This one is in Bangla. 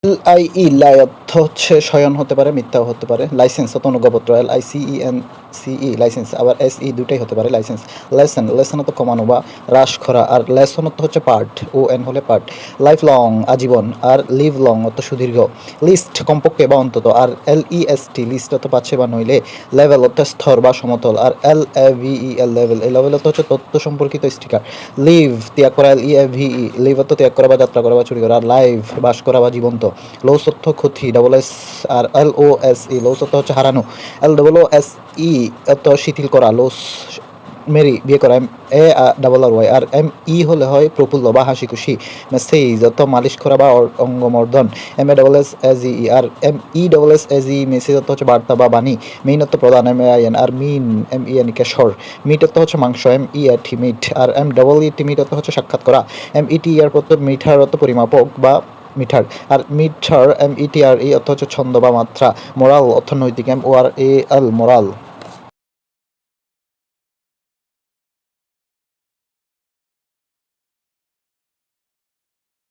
LIE লাই অর্থ হচ্ছে শয়ন হতে পারে, মিথ্যাও হতে পারে। লাইসেন্স অর্থ অনুজ্ঞাপত্র, LICENCE লাইসেন্স, আবার SE দুইটাই হতে পারে লাইসেন্স। লেসন অর্থ কমানো বা হ্রাস করা, আর লেসন অর্থ হচ্ছে পার্ট, ON হলে পার্ট। লাইফ লং আজীবন, আর লিভ লং অর্থ সুদীর্ঘ। লিস্ট কমপক্ষে বা অন্তত, আর LEST লিস্ট অর্থ পাচ্ছে বা নইলে। লেভেল অর্থ স্তর বা সমতল, আর LAVEL লেভেল, এই লেভেল অর্থ হচ্ছে তথ্য সম্পর্কিত স্টিকার। লিভ ত্যাগ করা, LEAVE লিভ অর্থ ত্যাগ করা বা যাত্রা করা বা চুরি করা, আর লাইভ বাস করা বা জীবন্ত। লস অর্থ ক্ষতি, SS, আর LOSE লস অর্থ হচ্ছে হারানো। LOOSE অর্থ শিথিল করা, লস মেরি বিয়ে করা, MARRY, আর ME হলে হয় প্রফুল্ল বা হাসি খুশি। মেসেজ অর্থ মালিশ করা বা অঙ্গমর্দন, MASSAGE, আর MESSAGE মেসেজ অর্থ হচ্ছে বার্তা বা বাণী। মেইন অর্থ প্রধান, MAIN, আর MEN কেশর। মিট অর্থ হচ্ছে মাংস, MEAT মিট, আর MEET মিট অর্থ হচ্ছে সাক্ষাৎ করা। METR অর্থ মিঠার অর্থ পরিমাপক বা মিঠার, আর মিটার, METRE অর্থ হচ্ছে ছন্দ বা মাত্রা। মোরাল অর্থ নৈতিক, MORAL মোরাল।